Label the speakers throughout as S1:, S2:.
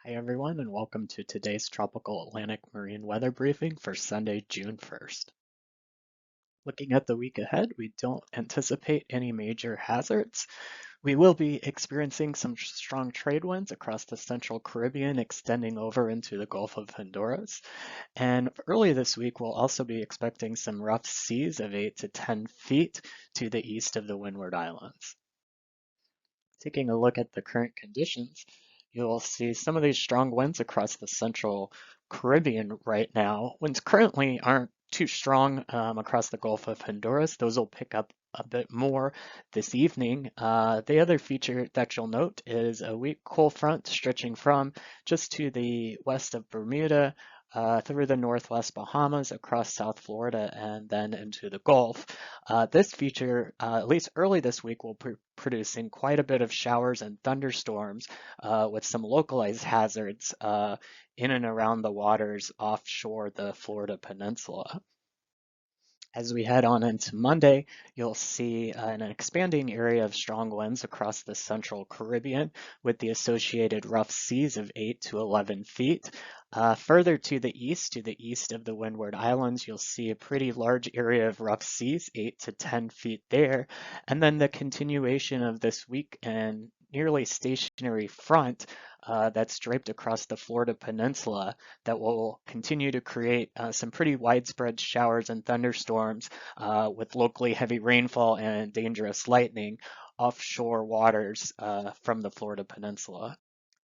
S1: Hi everyone, and welcome to today's Tropical Atlantic Marine Weather Briefing for Sunday, June 1st. Looking at the week ahead, we don't anticipate any major hazards. We will be experiencing some strong trade winds across the central Caribbean, extending over into the Gulf of Honduras. And early this week, we'll also be expecting some rough seas of 8 to 10 feet to the east of the Windward Islands. Taking a look at the current conditions, you'll see some of these strong winds across the central Caribbean right now. Winds currently aren't too strong across the Gulf of Honduras. Those will pick up a bit more this evening. The other feature that you'll note is a weak cold front stretching from just to the west of Bermuda, through the northwest Bahamas, across South Florida, and then into the Gulf. This feature, at least early this week, will be producing quite a bit of showers and thunderstorms with some localized hazards in and around the waters offshore the Florida Peninsula. As we head on into Monday, you'll see an expanding area of strong winds across the central Caribbean with the associated rough seas of 8 to 11 feet. Further to the east of the Windward Islands, you'll see a pretty large area of rough seas, 8 to 10 feet there. And then the continuation of this weak and nearly stationary front that's draped across the Florida Peninsula that will continue to create some pretty widespread showers and thunderstorms with locally heavy rainfall and dangerous lightning offshore waters from the Florida Peninsula.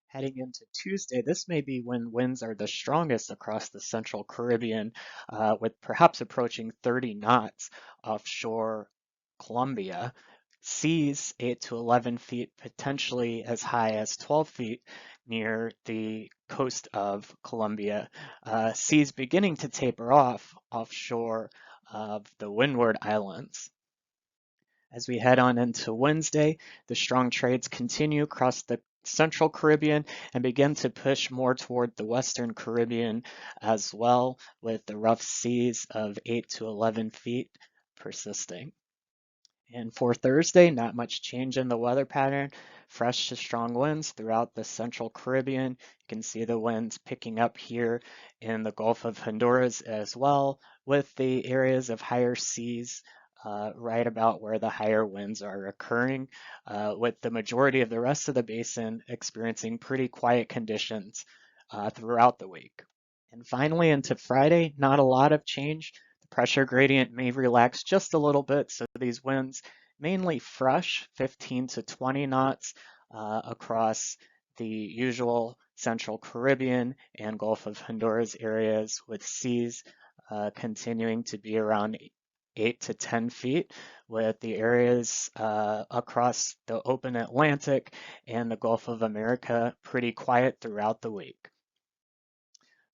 S1: Heading into Tuesday, this may be when winds are the strongest across the central Caribbean, with perhaps approaching 30 knots offshore Colombia. Seas 8 to 11 feet, potentially as high as 12 feet near the coast of Colombia. Seas beginning to taper off offshore of the Windward Islands. As we head on into Wednesday, the strong trades continue across the central Caribbean and begin to push more toward the western Caribbean as well, with the rough seas of 8 to 11 feet persisting. And for Thursday, not much change in the weather pattern. Fresh to strong winds throughout the central Caribbean. You can see the winds picking up here in the Gulf of Honduras as well, with the areas of higher seas right about where the higher winds are occurring, with the majority of the rest of the basin experiencing pretty quiet conditions throughout the week. And finally, into Friday, not a lot of change. The pressure gradient may relax just a little bit, so these winds mainly fresh, 15 to 20 knots across the usual central Caribbean and Gulf of Honduras areas, with seas continuing to be around 8 to 10 feet, with the areas across the open Atlantic and the Gulf of America pretty quiet throughout the week.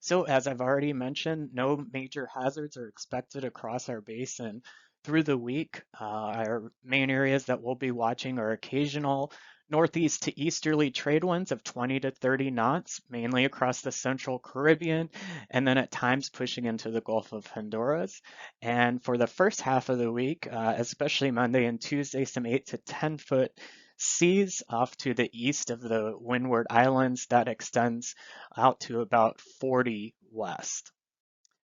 S1: So as I've already mentioned, no major hazards are expected across our basin through the week. Our main areas that we'll be watching are occasional northeast to easterly trade winds of 20 to 30 knots, mainly across the central Caribbean, and then at times pushing into the Gulf of Honduras. And for the first half of the week, especially Monday and Tuesday, some 8 to 10 foot seas off to the east of the Windward Islands that extends out to about 40 west.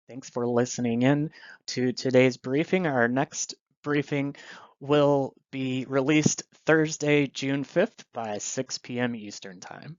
S1: Thanks for listening in to today's briefing. Our next briefing will be released Thursday, June 5th by 6 p.m. Eastern Time.